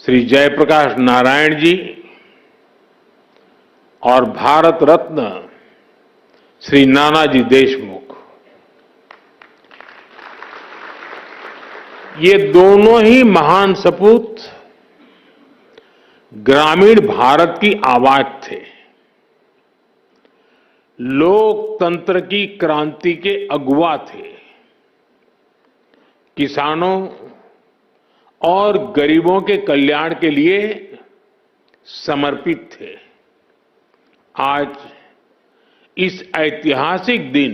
श्री जयप्रकाश नारायण जी और भारत रत्न श्री नानाजी देशमुख, ये दोनों ही महान सपूत ग्रामीण भारत की आवाज थे। लोकतंत्र की क्रांति के अगुवा थे। किसानों और गरीबों के कल्याण के लिए समर्पित थे। आज इस ऐतिहासिक दिन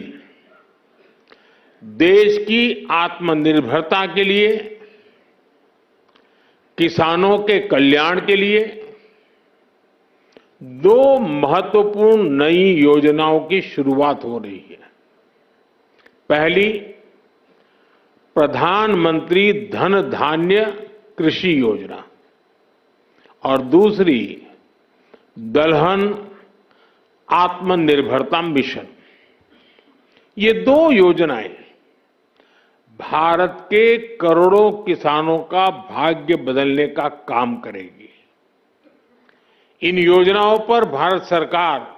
देश की आत्मनिर्भरता के लिए, किसानों के कल्याण के लिए दो महत्वपूर्ण नई योजनाओं की शुरुआत हो रही है। पहली, प्रधानमंत्री धन धान्य कृषि योजना और दूसरी दलहन आत्मनिर्भरता मिशन। ये दो योजनाएं भारत के करोड़ों किसानों का भाग्य बदलने का काम करेगी। इन योजनाओं पर भारत सरकार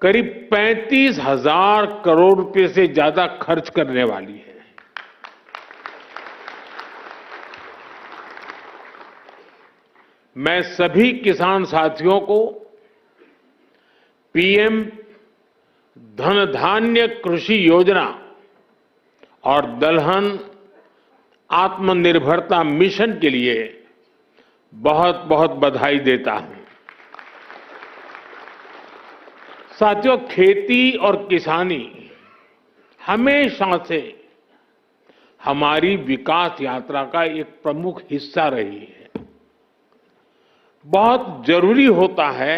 करीब 35,000 करोड़ रुपए से ज्यादा खर्च करने वाली है। मैं सभी किसान साथियों को पीएम धन धान्य कृषि योजना और दलहन आत्मनिर्भरता मिशन के लिए बहुत बहुत बधाई देता हूं। साथियों, खेती और किसानी हमेशा से हमारी विकास यात्रा का एक प्रमुख हिस्सा रही है। बहुत जरूरी होता है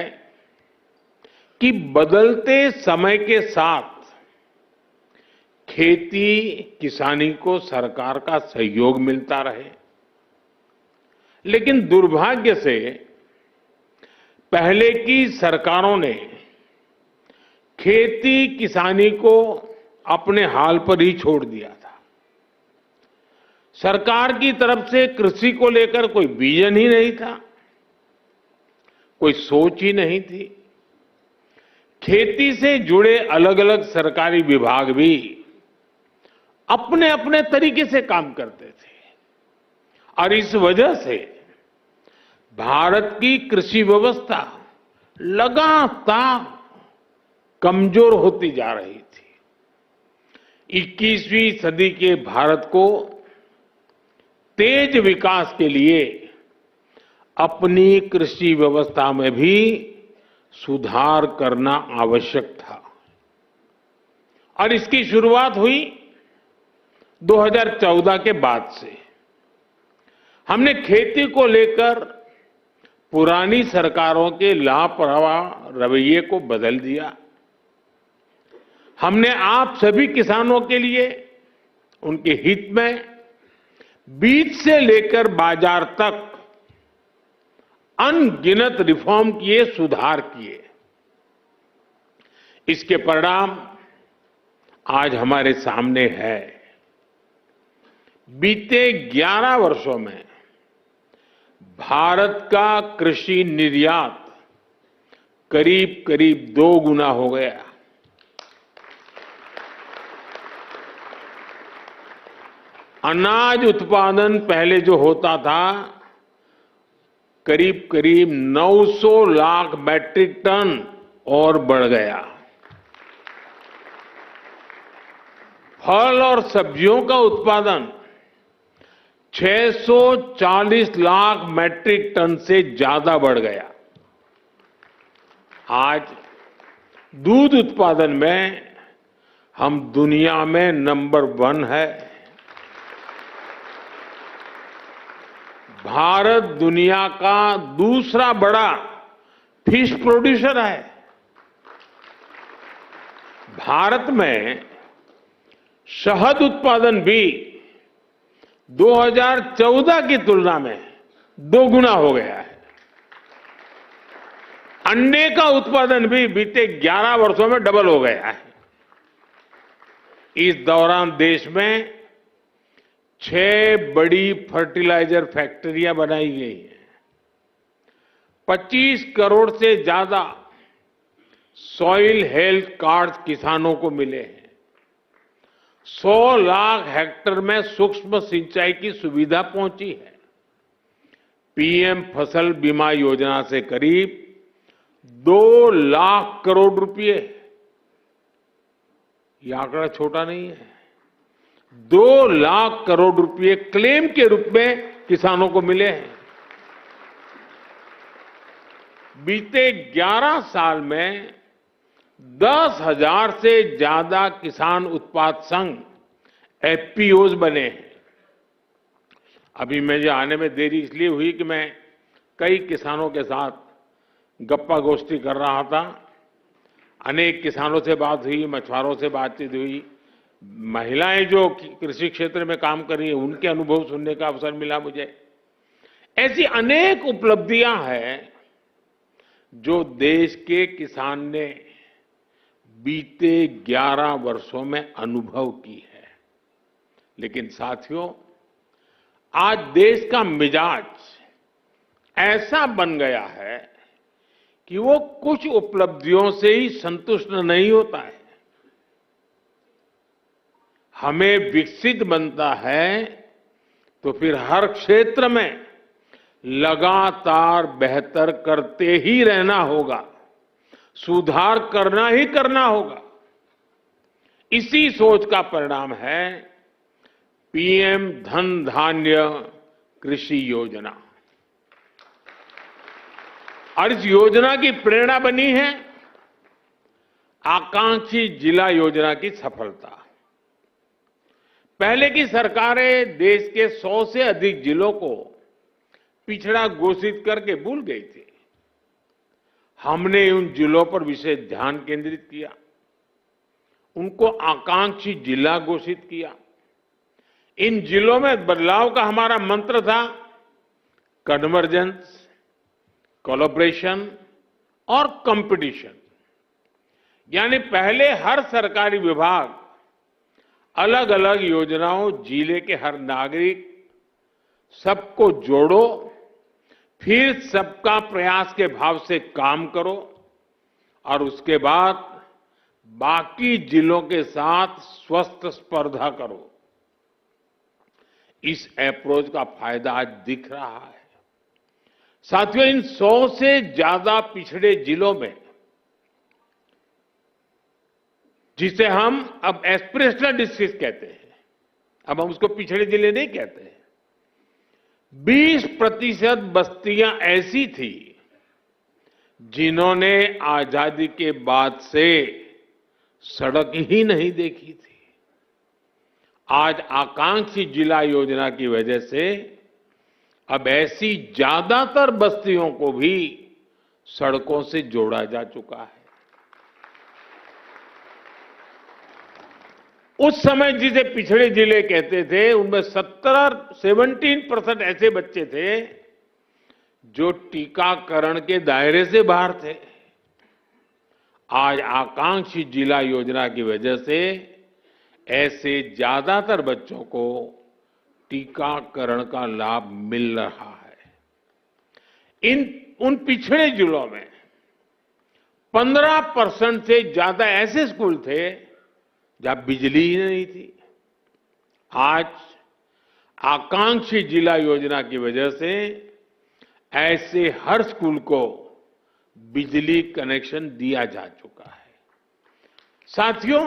कि बदलते समय के साथ खेती किसानी को सरकार का सहयोग मिलता रहे, लेकिन दुर्भाग्य से पहले की सरकारों ने खेती किसानी को अपने हाल पर ही छोड़ दिया था। सरकार की तरफ से कृषि को लेकर कोई विजन ही नहीं था, कोई सोच ही नहीं थी। खेती से जुड़े अलग अलग सरकारी विभाग भी अपने अपने तरीके से काम करते थे और इस वजह से भारत की कृषि व्यवस्था लगातार कमजोर होती जा रही थी। 21वीं सदी के भारत को तेज विकास के लिए अपनी कृषि व्यवस्था में भी सुधार करना आवश्यक था और इसकी शुरुआत हुई 2014 के बाद से। हमने खेती को लेकर पुरानी सरकारों के लापरवाह रवैये को बदल दिया। हमने आप सभी किसानों के लिए उनके हित में बीज से लेकर बाजार तक अनगिनत रिफॉर्म किए, सुधार किए। इसके परिणाम आज हमारे सामने है। बीते 11 वर्षों में भारत का कृषि निर्यात करीब करीब 2 गुना हो गया। अनाज उत्पादन पहले जो होता था करीब करीब 900 लाख मैट्रिक टन और बढ़ गया। फल और सब्जियों का उत्पादन 640 लाख मैट्रिक टन से ज्यादा बढ़ गया। आज दूध उत्पादन में हम दुनिया में नंबर 1 है। भारत दुनिया का दूसरा बड़ा फिश प्रोड्यूसर है। भारत में शहद उत्पादन भी 2014 की तुलना में 2 गुना हो गया है। अंडे का उत्पादन भी बीते 11 वर्षों में डबल हो गया है। इस दौरान देश में 6 बड़ी फर्टिलाइजर फैक्ट्रियां बनाई गई हैं। 25 करोड़ से ज्यादा सॉइल हेल्थ कार्ड किसानों को मिले हैं। 100 लाख हेक्टेयर में सूक्ष्म सिंचाई की सुविधा पहुंची है। पीएम फसल बीमा योजना से करीब 2 लाख करोड़ रुपए, ये आंकड़ा छोटा नहीं है, 2 लाख करोड़ रुपए क्लेम के रूप में किसानों को मिले हैं। बीते 11 साल में 10,000 से ज्यादा किसान उत्पाद संघ एफपीओज बने हैं। अभी मुझे आने में देरी इसलिए हुई कि मैं कई किसानों के साथ गप्पा गोष्ठी कर रहा था। अनेक किसानों से बात हुई, मछुआरों से बातचीत हुई, महिलाएं जो कृषि क्षेत्र में काम कर रही हैं उनके अनुभव सुनने का अवसर मिला मुझे। ऐसी अनेक उपलब्धियां हैं जो देश के किसान ने बीते 11 वर्षों में अनुभव की है। लेकिन साथियों, आज देश का मिजाज ऐसा बन गया है कि वो कुछ उपलब्धियों से ही संतुष्ट नहीं होता है। हमें विकसित बनता है तो फिर हर क्षेत्र में लगातार बेहतर करते ही रहना होगा, सुधार करना ही करना होगा। इसी सोच का परिणाम है पीएम धन धान्य कृषि योजना। और इस योजना की प्रेरणा बनी है आकांक्षी जिला योजना की सफलता। पहले की सरकारें देश के 100 से अधिक जिलों को पिछड़ा घोषित करके भूल गई थी। हमने उन जिलों पर विशेष ध्यान केंद्रित किया, उनको आकांक्षी जिला घोषित किया। इन जिलों में बदलाव का हमारा मंत्र था कन्वर्जेंस, कोलैबोरेशन और कंपटीशन। यानी पहले हर सरकारी विभाग अलग अलग योजनाओं, जिले के हर नागरिक, सबको जोड़ो, फिर सबका प्रयास के भाव से काम करो और उसके बाद बाकी जिलों के साथ स्वस्थ स्पर्धा करो। इस अप्रोच का फायदा आज दिख रहा है। साथियों, इन 100 से ज्यादा पिछड़े जिलों में, जिसे हम अब एस्पिरेशनल डिस्ट्रिक्ट कहते हैं, अब हम उसको पिछड़े जिले नहीं कहते, 20% बस्तियां ऐसी थी जिन्होंने आजादी के बाद से सड़क ही नहीं देखी थी। आज आकांक्षी जिला योजना की वजह से अब ऐसी ज्यादातर बस्तियों को भी सड़कों से जोड़ा जा चुका है। उस समय जिसे पिछड़े जिले कहते थे, उनमें 17% ऐसे बच्चे थे जो टीकाकरण के दायरे से बाहर थे। आज आकांक्षी जिला योजना की वजह से ऐसे ज्यादातर बच्चों को टीकाकरण का लाभ मिल रहा है। उन पिछड़े जिलों में 15% से ज्यादा ऐसे स्कूल थे जहां बिजली ही नहीं थी। आज आकांक्षी जिला योजना की वजह से ऐसे हर स्कूल को बिजली कनेक्शन दिया जा चुका है। साथियों,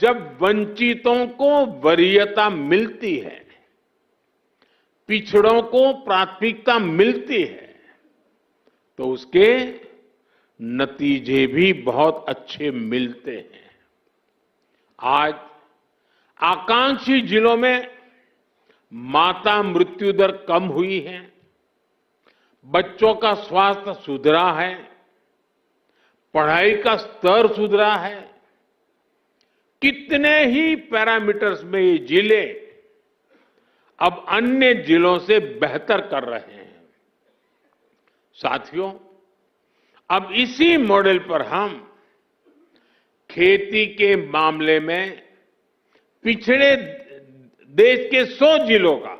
जब वंचितों को वरीयता मिलती है, पिछड़ों को प्राथमिकता मिलती है, तो उसके नतीजे भी बहुत अच्छे मिलते हैं। आज आकांक्षी जिलों में माता मृत्यु दर कम हुई है, बच्चों का स्वास्थ्य सुधरा है, पढ़ाई का स्तर सुधरा है। कितने ही पैरामीटर्स में ये जिले अब अन्य जिलों से बेहतर कर रहे हैं। साथियों, अब इसी मॉडल पर हम खेती के मामले में पिछड़े देश के 100 जिलों का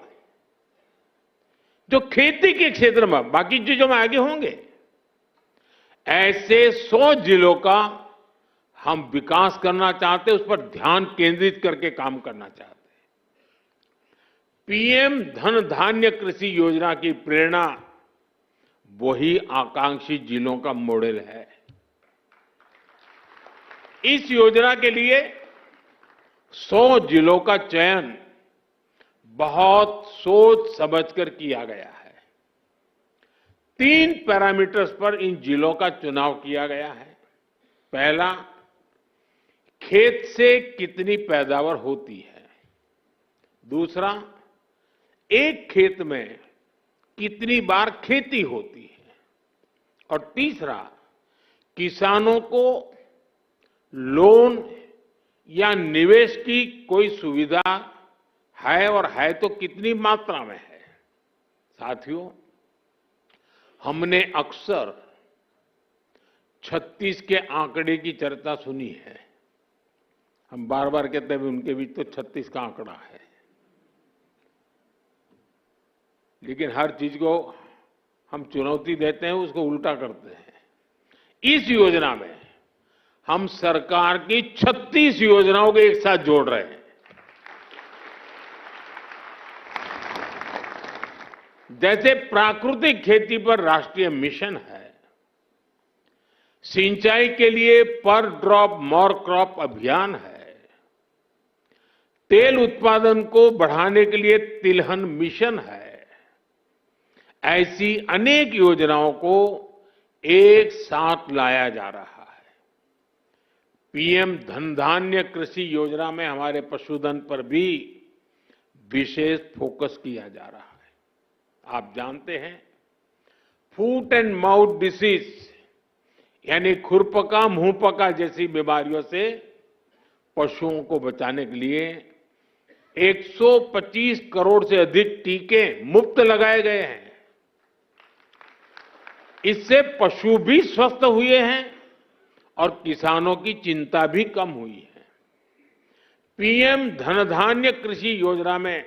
जो खेती के क्षेत्र में, बाकी चीजों में आगे होंगे, ऐसे 100 जिलों का हम विकास करना चाहते हैं, उस पर ध्यान केंद्रित करके काम करना चाहते हैं। पीएम धन धान्य कृषि योजना की प्रेरणा वही आकांक्षी जिलों का मॉडल है। इस योजना के लिए 100 जिलों का चयन बहुत सोच समझकर किया गया है। 3 पैरामीटर्स पर इन जिलों का चुनाव किया गया है। पहला, खेत से कितनी पैदावार होती है। दूसरा, एक खेत में कितनी बार खेती होती है। और तीसरा, किसानों को लोन या निवेश की कोई सुविधा है, और है तो कितनी मात्रा में है। साथियों, हमने अक्सर 36 के आंकड़े की चर्चा सुनी है। हम बार बार कहते हैं उनके बीच तो 36 का आंकड़ा है, लेकिन हर चीज को हम चुनौती देते हैं, उसको उल्टा करते हैं। इस योजना में हम सरकार की 36 योजनाओं को एक साथ जोड़ रहे हैं। जैसे प्राकृतिक खेती पर राष्ट्रीय मिशन है, सिंचाई के लिए पर ड्रॉप मोर क्रॉप अभियान है, तेल उत्पादन को बढ़ाने के लिए तिलहन मिशन है, ऐसी अनेक योजनाओं को एक साथ लाया जा रहा है। पीएम धन धान्य कृषि योजना में हमारे पशुधन पर भी विशेष फोकस किया जा रहा है। आप जानते हैं, फूट एंड माउथ डिसीज यानी खुरपका मुंहपका जैसी बीमारियों से पशुओं को बचाने के लिए 125 करोड़ से अधिक टीके मुफ्त लगाए गए हैं। इससे पशु भी स्वस्थ हुए हैं और किसानों की चिंता भी कम हुई है। पीएम धन धान्य कृषि योजना में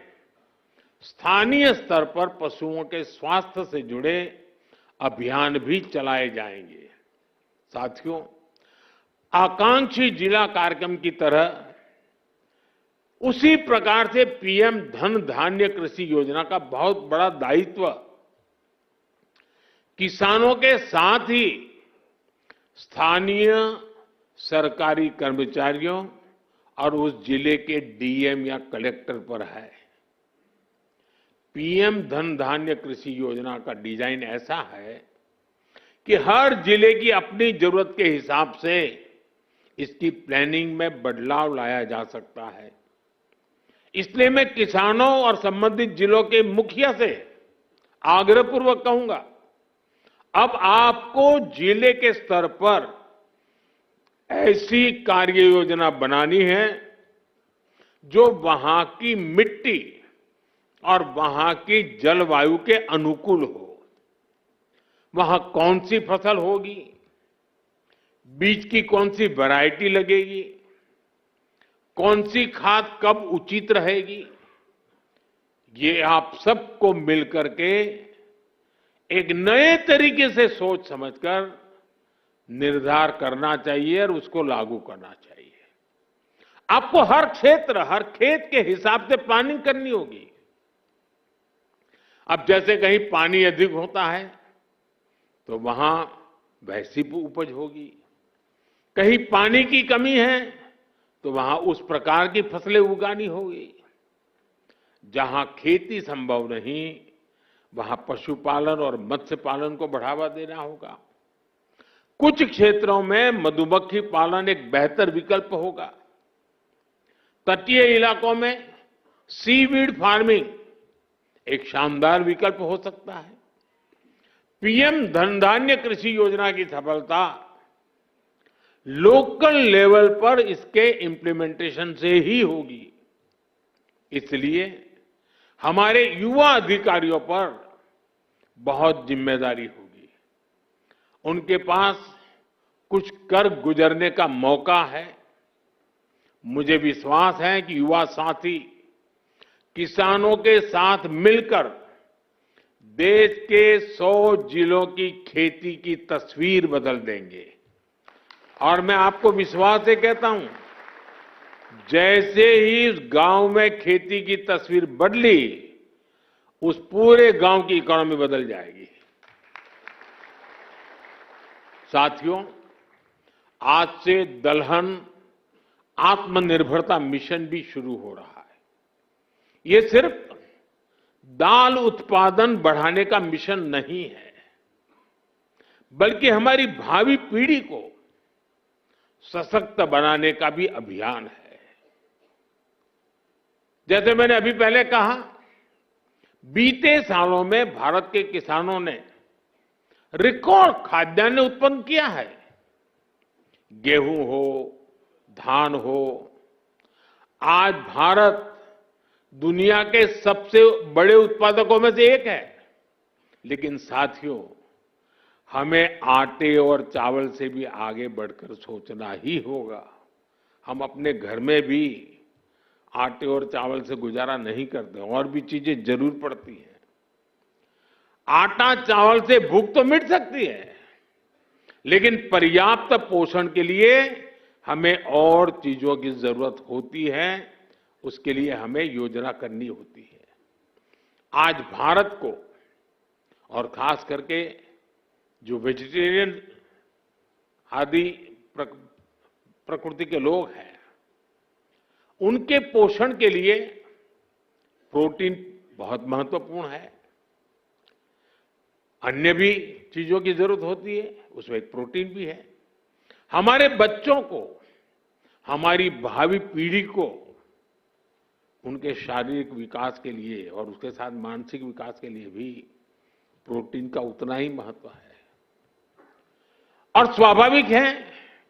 स्थानीय स्तर पर पशुओं के स्वास्थ्य से जुड़े अभियान भी चलाए जाएंगे। साथियों, आकांक्षी जिला कार्यक्रम की तरह उसी प्रकार से पीएम धन धान्य कृषि योजना का बहुत बड़ा दायित्व किसानों के साथ ही स्थानीय सरकारी कर्मचारियों और उस जिले के डीएम या कलेक्टर पर है। पीएम धन धान्य कृषि योजना का डिजाइन ऐसा है कि हर जिले की अपनी जरूरत के हिसाब से इसकी प्लानिंग में बदलाव लाया जा सकता है। इसलिए मैं किसानों और संबंधित जिलों के मुखिया से आग्रहपूर्वक कहूंगा, अब आपको जिले के स्तर पर ऐसी कार्य योजना बनानी है जो वहां की मिट्टी और वहां की जलवायु के अनुकूल हो। वहां कौन सी फसल होगी, बीज की कौन सी वैरायटी लगेगी, कौन सी खाद कब उचित रहेगी, ये आप सबको मिलकर के एक नए तरीके से सोच समझकर निर्धार करना चाहिए और उसको लागू करना चाहिए। आपको हर क्षेत्र, हर खेत के हिसाब से प्लानिंग करनी होगी। अब जैसे कहीं पानी अधिक होता है तो वहां वैसी उपज होगी, कहीं पानी की कमी है तो वहां उस प्रकार की फसलें उगानी होगी। जहां खेती संभव नहीं, वहां पशुपालन और मत्स्य पालन को बढ़ावा देना होगा। कुछ क्षेत्रों में मधुमक्खी पालन एक बेहतर विकल्प होगा। तटीय इलाकों में सीवीड फार्मिंग एक शानदार विकल्प हो सकता है। पीएम धन धान्य कृषि योजना की सफलता लोकल लेवल पर इसके इम्प्लीमेंटेशन से ही होगी। इसलिए हमारे युवा अधिकारियों पर बहुत जिम्मेदारी होगी। उनके पास कुछ कर गुजरने का मौका है। मुझे विश्वास है कि युवा साथी किसानों के साथ मिलकर देश के 100 जिलों की खेती की तस्वीर बदल देंगे। और मैं आपको विश्वास से कहता हूं, जैसे ही उस गांव में खेती की तस्वीर बदली, उस पूरे गांव की इकोनॉमी बदल जाएगी। साथियों, आज से दलहन आत्मनिर्भरता मिशन भी शुरू हो रहा है। ये सिर्फ दाल उत्पादन बढ़ाने का मिशन नहीं है, बल्कि हमारी भावी पीढ़ी को सशक्त बनाने का भी अभियान है। जैसे मैंने अभी पहले कहा, बीते सालों में भारत के किसानों ने रिकॉर्ड खाद्यान्न उत्पन्न किया है। गेहूं हो, धान हो, आज भारत दुनिया के सबसे बड़े उत्पादकों में से एक है। लेकिन साथियों, हमें आटे और चावल से भी आगे बढ़कर सोचना ही होगा। हम अपने घर में भी आटे और चावल से गुजारा नहीं करते, और भी चीजें जरूर पड़ती हैं। आटा चावल से भूख तो मिट सकती है, लेकिन पर्याप्त पोषण के लिए हमें और चीजों की जरूरत होती है। उसके लिए हमें योजना करनी होती है। आज भारत को, और खास करके जो वेजिटेरियन आदि प्रकृति के लोग हैं, उनके पोषण के लिए प्रोटीन बहुत महत्वपूर्ण है। अन्य भी चीजों की जरूरत होती है, उसमें एक प्रोटीन भी है। हमारे बच्चों को, हमारी भावी पीढ़ी को उनके शारीरिक विकास के लिए और उसके साथ मानसिक विकास के लिए भी प्रोटीन का उतना ही महत्व है। और स्वाभाविक है,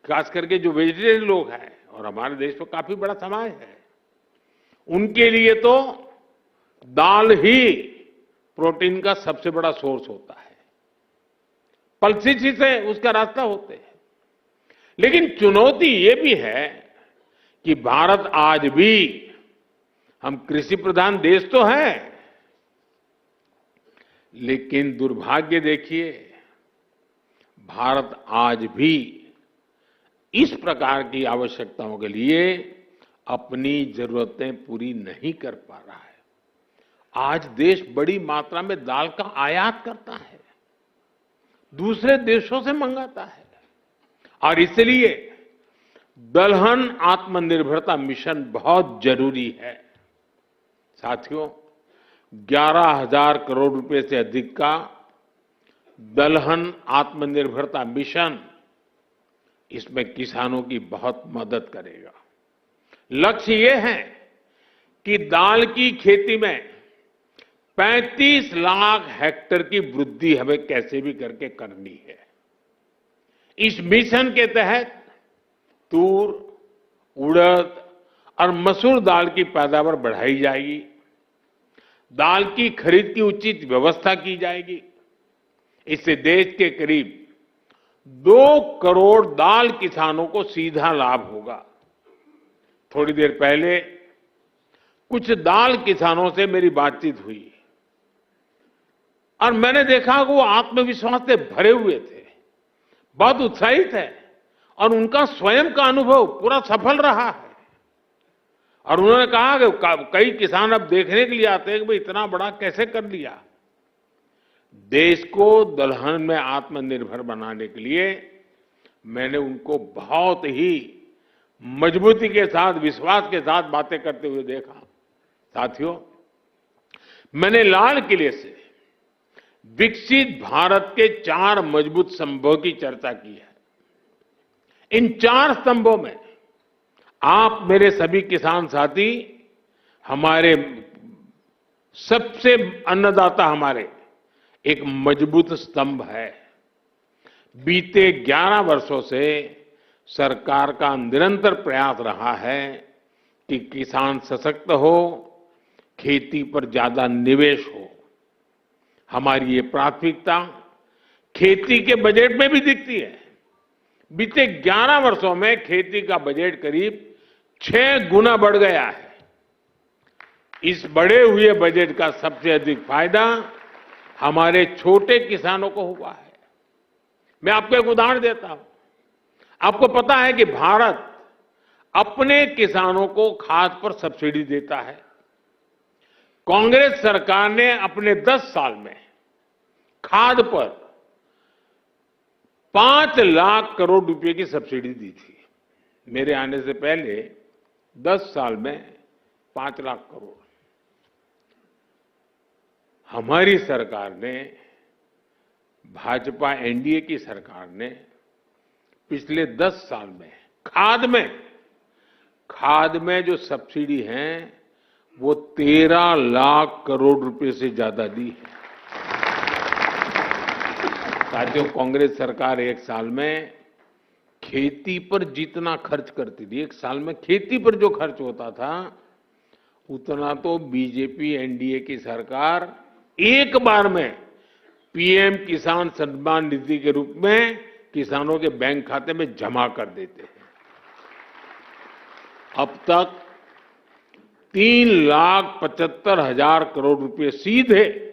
खास करके जो वेजिटेरियन लोग हैं, और हमारे देश में काफी बड़ा समाज है, उनके लिए तो दाल ही प्रोटीन का सबसे बड़ा सोर्स होता है। पल्सेस ही से उसका रास्ता होते हैं। लेकिन चुनौती ये भी है कि भारत आज भी, हम कृषि प्रधान देश तो है, लेकिन दुर्भाग्य देखिए, भारत आज भी इस प्रकार की आवश्यकताओं के लिए अपनी जरूरतें पूरी नहीं कर पा रहा है। आज देश बड़ी मात्रा में दाल का आयात करता है, दूसरे देशों से मंगाता है, और इसलिए दलहन आत्मनिर्भरता मिशन बहुत जरूरी है। साथियों, 11,000 करोड़ रुपए से अधिक का दलहन आत्मनिर्भरता मिशन, इसमें किसानों की बहुत मदद करेगा। लक्ष्य ये है कि दाल की खेती में 35 लाख हेक्टेयर की वृद्धि हमें कैसे भी करके करनी है। इस मिशन के तहत तूर, उड़द और मसूर दाल की पैदावार बढ़ाई जाएगी। दाल की खरीद की उचित व्यवस्था की जाएगी। इससे देश के करीब 2 करोड़ दाल किसानों को सीधा लाभ होगा। थोड़ी देर पहले कुछ दाल किसानों से मेरी बातचीत हुई और मैंने देखा कि वो आत्मविश्वास से भरे हुए थे, बहुत उत्साहित है, और उनका स्वयं का अनुभव पूरा सफल रहा है। और उन्होंने कहा कि कई किसान अब देखने के लिए आते हैं कि भाई इतना बड़ा कैसे कर लिया। देश को दलहन में आत्मनिर्भर बनाने के लिए मैंने उनको बहुत ही मजबूती के साथ, विश्वास के साथ बातें करते हुए देखा। साथियों, मैंने लाल किले से विकसित भारत के 4 मजबूत स्तंभों की चर्चा की है। इन 4 स्तंभों में आप, मेरे सभी किसान साथी, हमारे सबसे अन्नदाता, हमारे एक मजबूत स्तंभ है। बीते 11 वर्षों से सरकार का निरंतर प्रयास रहा है कि किसान सशक्त हो, खेती पर ज्यादा निवेश हो। हमारी ये प्राथमिकता खेती के बजट में भी दिखती है। बीते 11 वर्षों में खेती का बजट करीब 6 गुना बढ़ गया है। इस बढ़े हुए बजट का सबसे अधिक फायदा हमारे छोटे किसानों को हुआ है। मैं आपको एक उदाहरण देता हूं। आपको पता है कि भारत अपने किसानों को खाद पर सब्सिडी देता है। कांग्रेस सरकार ने अपने 10 साल में खाद पर 5 लाख करोड़ रुपए की सब्सिडी दी थी। मेरे आने से पहले 10 साल में 5 लाख करोड़। हमारी सरकार ने, भाजपा एनडीए की सरकार ने पिछले 10 साल में खाद में जो सब्सिडी है वो 13 लाख करोड़ रुपए से ज्यादा दी है। साथियों, कांग्रेस सरकार एक साल में खेती पर जितना खर्च करती थी, एक साल में खेती पर जो खर्च होता था उतना तो बीजेपी एनडीए की सरकार एक बार में पीएम किसान सम्मान निधि के रूप में किसानों के बैंक खाते में जमा कर देते हैं। अब तक 3,75,000 करोड़ रुपए सीधे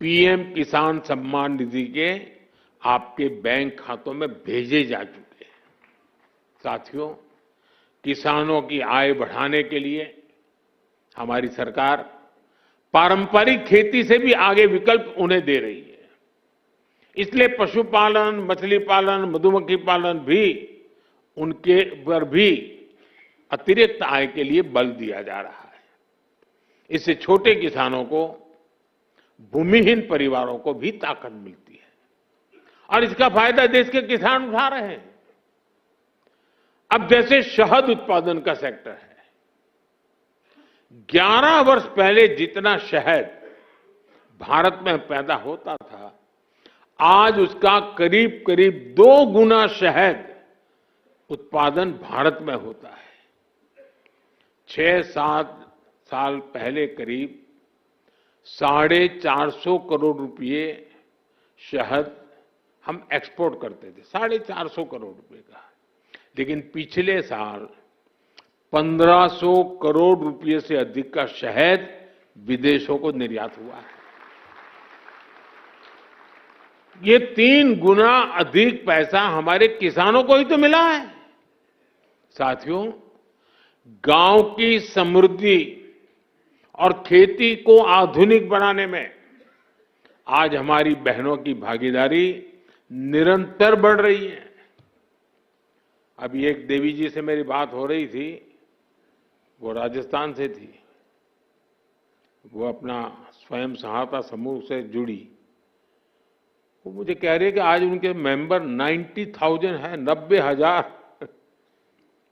पीएम किसान सम्मान निधि के आपके बैंक खातों में भेजे जा चुके हैं। साथियों, किसानों की आय बढ़ाने के लिए हमारी सरकार पारंपरिक खेती से भी आगे विकल्प उन्हें दे रही है। इसलिए पशुपालन, मछली पालन, मधुमक्खी पालन भी उनके पर भी अतिरिक्त आय के लिए बल दिया जा रहा है। इससे छोटे किसानों को, भूमिहीन परिवारों को भी ताकत मिलती है और इसका फायदा देश के किसान उठा रहे हैं। अब जैसे शहद उत्पादन का सेक्टर है, 11 वर्ष पहले जितना शहद भारत में पैदा होता था, आज उसका करीब करीब 2 गुना शहद उत्पादन भारत में होता है। 6-7 साल पहले करीब 450 करोड़ रुपए शहद हम एक्सपोर्ट करते थे, 450 करोड़ रुपए का। लेकिन पिछले साल 1500 करोड़ रुपए से अधिक का शहद विदेशों को निर्यात हुआ है। ये 3 गुना अधिक पैसा हमारे किसानों को ही तो मिला है। साथियों, गांव की समृद्धि और खेती को आधुनिक बनाने में आज हमारी बहनों की भागीदारी निरंतर बढ़ रही है। अभी एक देवी जी से मेरी बात हो रही थी, वो राजस्थान से थी। वो अपना स्वयं सहायता समूह से जुड़ी। वो मुझे कह रही है कि आज उनके मेंबर 90,000 है, 90,000।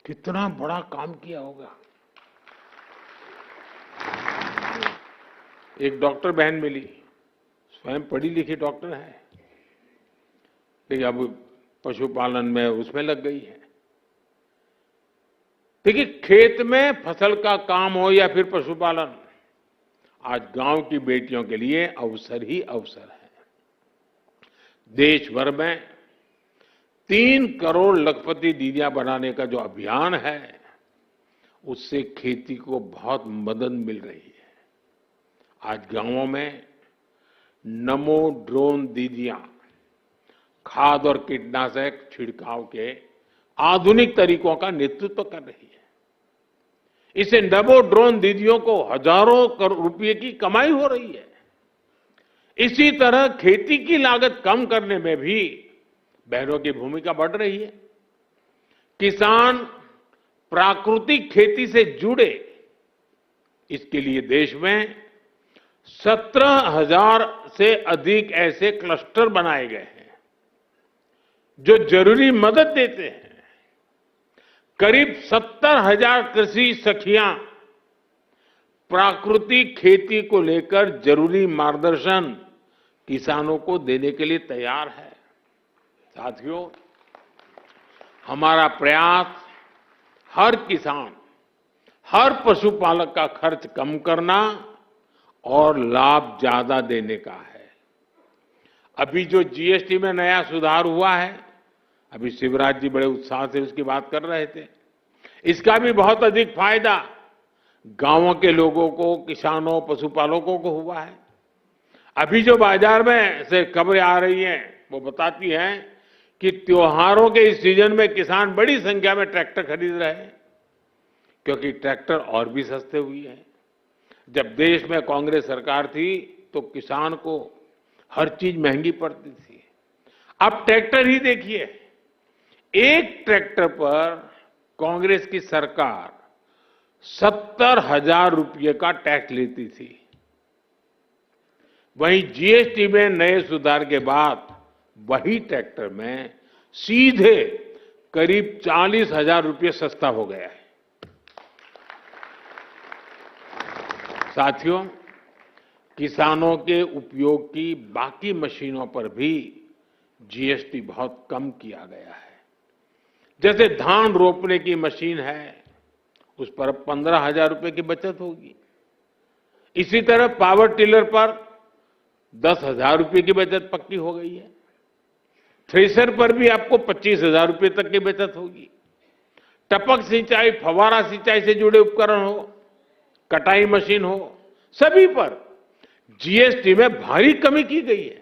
कितना बड़ा काम किया होगा। एक डॉक्टर बहन मिली, स्वयं पढ़ी लिखी डॉक्टर है, लेकिन अब पशुपालन में उसमें लग गई है। देखिए, खेत में फसल का काम हो या फिर पशुपालन, आज गांव की बेटियों के लिए अवसर ही अवसर है। देश भर में 3 करोड़ लखपति दीदियां बनाने का जो अभियान है, उससे खेती को बहुत मदद मिल रही है। आज गांवों में नमो ड्रोन दीदियां खाद और कीटनाशक छिड़काव के आधुनिक तरीकों का नेतृत्व कर रही है। इससे नमो ड्रोन दीदियों को हजारों करोड़ रुपए की कमाई हो रही है। इसी तरह खेती की लागत कम करने में भी बहनों की भूमिका बढ़ रही है। किसान प्राकृतिक खेती से जुड़े, इसके लिए देश में 17,000 से अधिक ऐसे क्लस्टर बनाए गए हैं जो जरूरी मदद देते हैं। करीब 70,000 कृषि सखियां प्राकृतिक खेती को लेकर जरूरी मार्गदर्शन किसानों को देने के लिए तैयार है। साथियों, हमारा प्रयास हर किसान, हर पशुपालक का खर्च कम करना और लाभ ज्यादा देने का है। अभी जो जीएसटी में नया सुधार हुआ है, अभी शिवराज जी बड़े उत्साह से उसकी बात कर रहे थे, इसका भी बहुत अधिक फायदा गांवों के लोगों को, किसानों, पशुपालकों को हुआ है। अभी जो बाजार में से खबरें आ रही हैं वो बताती हैं कि त्योहारों के इस सीजन में किसान बड़ी संख्या में ट्रैक्टर खरीद रहे हैं, क्योंकि ट्रैक्टर और भी सस्ते हुए हैं। जब देश में कांग्रेस सरकार थी तो किसान को हर चीज महंगी पड़ती थी। अब ट्रैक्टर ही देखिए, एक ट्रैक्टर पर कांग्रेस की सरकार 70,000 रुपये का टैक्स लेती थी। वहीं जीएसटी में नए सुधार के बाद वही ट्रैक्टर में सीधे करीब 40,000 रुपये सस्ता हो गया है। साथियों, किसानों के उपयोग की बाकी मशीनों पर भी जीएसटी बहुत कम किया गया है। जैसे धान रोपने की मशीन है, उस पर 15,000 रुपये की बचत होगी। इसी तरह पावर टिलर पर 10,000 रुपये की बचत पक्की हो गई है। थ्रेशर पर भी आपको 25,000 रुपये तक की बचत होगी। टपक सिंचाई, फव्वारा सिंचाई से जुड़े उपकरण हो, कटाई मशीन हो, सभी पर जीएसटी में भारी कमी की गई है।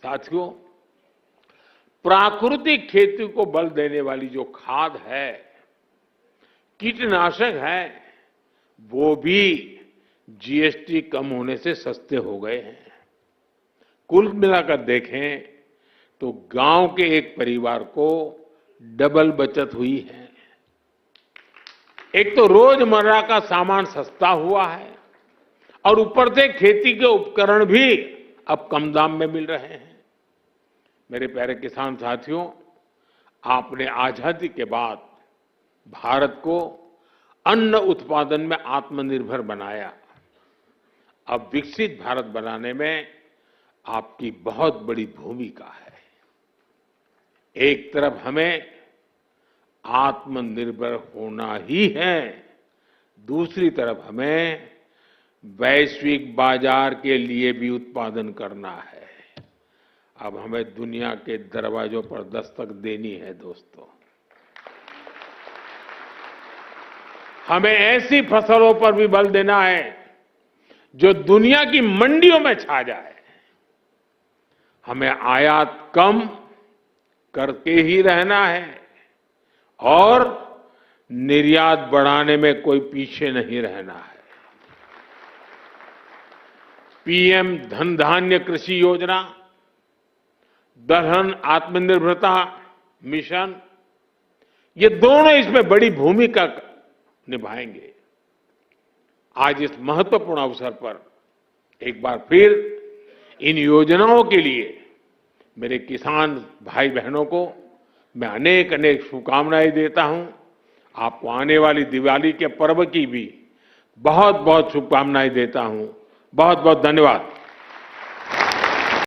साथियों, प्राकृतिक खेती को बल देने वाली जो खाद है, कीटनाशक है, वो भी जीएसटी कम होने से सस्ते हो गए हैं। कुल मिलाकर देखें तो गांव के एक परिवार को डबल बचत हुई है। एक तो रोजमर्रा का सामान सस्ता हुआ है और ऊपर से खेती के उपकरण भी अब कम दाम में मिल रहे हैं। मेरे प्यारे किसान साथियों, आपने आजादी के बाद भारत को अन्न उत्पादन में आत्मनिर्भर बनाया। अब विकसित भारत बनाने में आपकी बहुत बड़ी भूमिका है। एक तरफ हमें आत्मनिर्भर होना ही है, दूसरी तरफ हमें वैश्विक बाजार के लिए भी उत्पादन करना है। अब हमें दुनिया के दरवाजों पर दस्तक देनी है दोस्तों। हमें ऐसी फसलों पर भी बल देना है जो दुनिया की मंडियों में छा जाए। हमें आयात कम करके ही रहना है और निर्यात बढ़ाने में कोई पीछे नहीं रहना है। पीएम धन धान्य कृषि योजना, दलहन आत्मनिर्भरता मिशन, ये दोनों इसमें बड़ी भूमिका निभाएंगे। आज इस महत्वपूर्ण अवसर पर एक बार फिर इन योजनाओं के लिए मेरे किसान भाई बहनों को मैं अनेक अनेक शुभकामनाएं देता हूं। आपको आने वाली दिवाली के पर्व की भी बहुत बहुत शुभकामनाएं देता हूं। बहुत बहुत धन्यवाद।